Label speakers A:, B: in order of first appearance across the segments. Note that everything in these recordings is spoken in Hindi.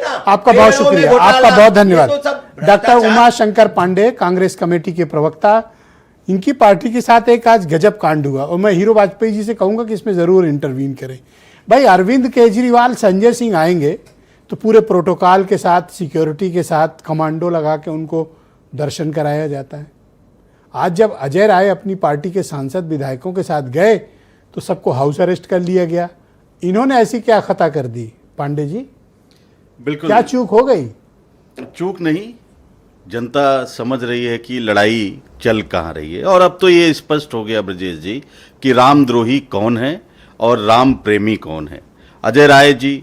A: आपका बहुत शुक्रिया, आपका बहुत धन्यवाद। डॉक्टर उमाशंकर पांडे, कांग्रेस कमेटी के प्रवक्ता, इनकी पार्टी के साथ एक आज गजब कांड हुआ और मैं हीरो वाजपेयी जी से कहूंगा कि इसमें जरूर इंटरवीन करें। भाई अरविंद केजरीवाल, संजय सिंह आएंगे तो पूरे प्रोटोकॉल के साथ, सिक्योरिटी के साथ, कमांडो लगा के उनको दर्शन कराया जाता है। आज जब अजय राय अपनी पार्टी के सांसद विधायकों के साथ गए तो सबको हाउस अरेस्ट कर लिया गया। इन्होंने ऐसी क्या खता कर दी पांडे जी?
B: बिल्कुल
A: क्या चूक हो गई?
B: चूक नहीं, जनता समझ रही है कि लड़ाई चल कहाँ रही है। और अब तो ये स्पष्ट हो गया ब्रजेश जी कि रामद्रोही कौन है और राम प्रेमी कौन है। अजय राय जी,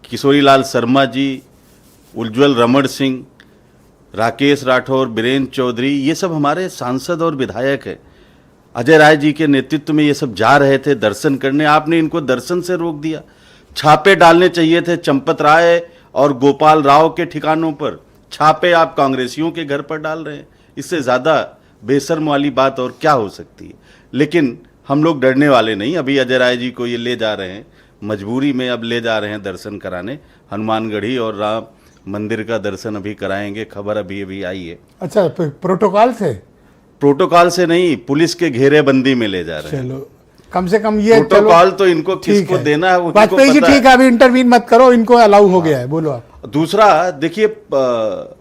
B: किशोरीलाल शर्मा जी, उज्ज्वल रमण सिंह, राकेश राठौर, बीरेंद्र चौधरी, ये सब हमारे सांसद और विधायक हैं। अजय राय जी के नेतृत्व में ये सब जा रहे थे दर्शन करने, आपने इनको दर्शन से रोक दिया। छापे डालने चाहिए थे चंपत राय और गोपाल राव के ठिकानों पर, छापे आप कांग्रेसियों के घर पर डाल रहे हैं। इससे ज़्यादा बेशर्म वाली बात और क्या हो सकती है। लेकिन हम लोग डरने वाले नहीं। अभी अजय राय जी को ये ले जा रहे हैं, मजबूरी में अब ले जा रहे हैं दर्शन कराने। हनुमानगढ़ी और राम मंदिर का दर्शन अभी कराएंगे, खबर अभी आई है।
A: अच्छा, प्रोटोकॉल से?
B: प्रोटोकॉल से नहीं, पुलिस के घेरेबंदी में ले जा रहे हैं।
A: चलो, कम से कम ये
B: प्रोटोकॉल तो इनको किसको देना है
A: वाजपेयी जी, ठीक है, अभी इंटरवीन मत करो, इनको अलाउ हो गया है, बोलो आप।
B: दूसरा देखिए,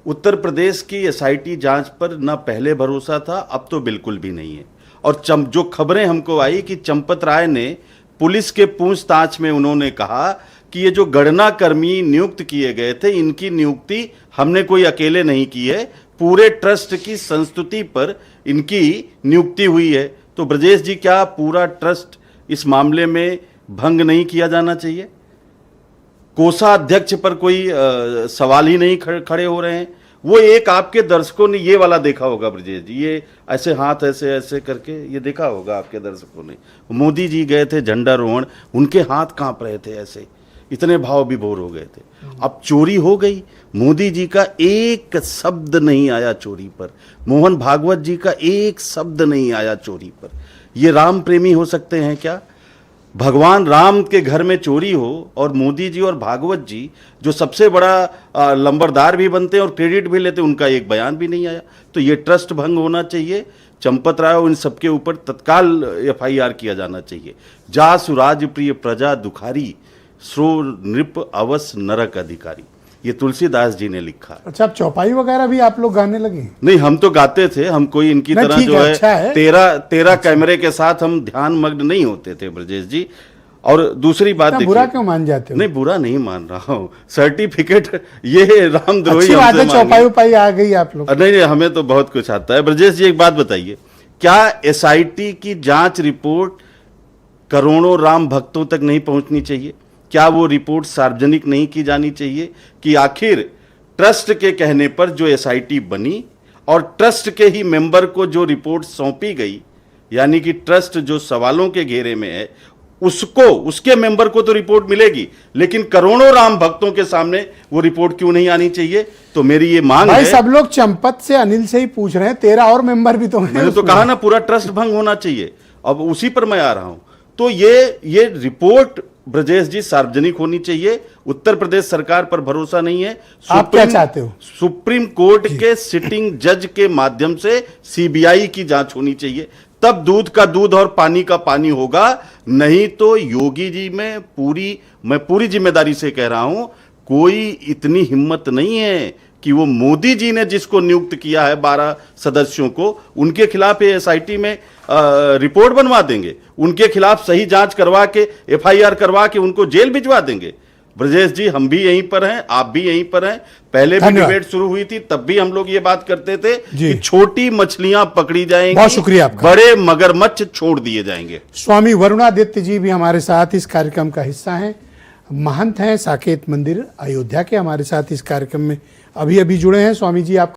B: उत्तर प्रदेश की एसआईटी जांच पर ना पहले भरोसा था, अब तो बिल्कुल भी नहीं है। और जो खबरें हमको आई कि चंपत राय ने पुलिस के पूछताछ में उन्होंने कहा कि ये जो गणना कर्मी नियुक्त किए गए थे, इनकी नियुक्ति हमने कोई अकेले नहीं की है, पूरे ट्रस्ट की संस्तुति पर इनकी नियुक्ति हुई है। तो ब्रजेश जी, क्या पूरा ट्रस्ट इस मामले में भंग नहीं किया जाना चाहिए? कोषाध्यक्ष पर कोई सवाल ही नहीं खड़े हो रहे हैं। वो एक आपके दर्शकों ने ये वाला देखा होगा ब्रजेश जी, ये ऐसे हाथ ऐसे ऐसे करके ये देखा होगा आपके दर्शकों ने। मोदी जी गए थे झंडारोहण, उनके हाथ कांप रहे थे ऐसे, इतने भाव विभोर हो गए थे। अब चोरी हो गई, मोदी जी का एक शब्द नहीं आया चोरी पर, मोहन भागवत जी का एक शब्द नहीं आया चोरी पर। ये राम प्रेमी हो सकते हैं क्या? भगवान राम के घर में चोरी हो और मोदी जी और भागवत जी, जो सबसे बड़ा लंबरदार भी बनते हैं और क्रेडिट भी लेते हैं, उनका एक बयान भी नहीं आया। तो ये ट्रस्ट भंग होना चाहिए। चंपत राय और इन सबके ऊपर तत्काल एफआईआर किया जाना चाहिए। जा सुराज प्रिय प्रजा दुखारी, श्रो नृप अवस नरक अधिकारी, ये तुलसीदास जी ने लिखा।
A: अच्छा, अब चौपाई वगैरह भी आप लोग गाने लगे?
B: नहीं, हम तो गाते थे, हम कोई इनकी तरह जो है,
A: अच्छा है।
B: तेरा कैमरे के साथ हम ध्यान मग्न नहीं होते थे ब्रजेश जी। और दूसरी बात देखिए,
A: बुरा क्यों मान जाते हो?
B: नहीं, बुरा नहीं मान रहा हूँ, सर्टिफिकेट ये रामद्रोही
A: चौपाई उपाई आ गई आप लोग?
B: नहीं, हमें तो बहुत कुछ आता है। ब्रजेश जी, एक बात बताइए, क्या एसआईटी की जांच रिपोर्ट करोड़ों राम भक्तों तक नहीं पहुंचनी चाहिए? क्या वो रिपोर्ट सार्वजनिक नहीं की जानी चाहिए कि आखिर ट्रस्ट के कहने पर जो एसआईटी बनी और ट्रस्ट के ही मेंबर को जो रिपोर्ट सौंपी गई, यानी कि ट्रस्ट जो सवालों के घेरे में है, उसके मेंबर को तो रिपोर्ट मिलेगी, लेकिन करोड़ों राम भक्तों के सामने वो रिपोर्ट क्यों नहीं आनी चाहिए? तो मेरी ये मांग है।
A: सब लोग चंपत से, अनिल से ही पूछ रहे हैं, 13 और मेंबर भी तो हैं।
B: मैंने तो कहा ना, पूरा ट्रस्ट भंग होना चाहिए। अब उसी पर मैं आ रहा हूं। तो ये रिपोर्ट ब्रजेश जी सार्वजनिक होनी चाहिए। उत्तर प्रदेश सरकार पर भरोसा नहीं है।
A: आप क्या चाहते हो?
B: सुप्रीम कोर्ट के सिटिंग जज के माध्यम से सीबीआई की जांच होनी चाहिए, तब दूध का दूध और पानी का पानी होगा। नहीं तो योगी जी में मैं पूरी जिम्मेदारी से कह रहा हूं, कोई इतनी हिम्मत नहीं है कि वो मोदी जी ने जिसको नियुक्त किया है 12 सदस्यों को, उनके खिलाफ एसआईटी में रिपोर्ट बनवा देंगे, उनके खिलाफ सही जांच करवा के एफआईआर करवा के उनको जेल भिजवा देंगे। ब्रजेश जी, हम भी यहीं पर हैं, आप भी यहीं पर हैं। पहले भी डिबेट शुरू हुई थी, तब भी हम लोग ये बात करते थे कि छोटी मछलियां पकड़ी जाएंगी,
A: बहुत शुक्रिया आपका,
B: बड़े मगरमच्छ छोड़ दिए जाएंगे।
A: स्वामी वरुणादित्य जी भी हमारे साथ इस कार्यक्रम का हिस्सा हैं, महंत हैं साकेत मंदिर अयोध्या के, हमारे साथ इस कार्यक्रम में अभी जुड़े हैं। स्वामी जी, आप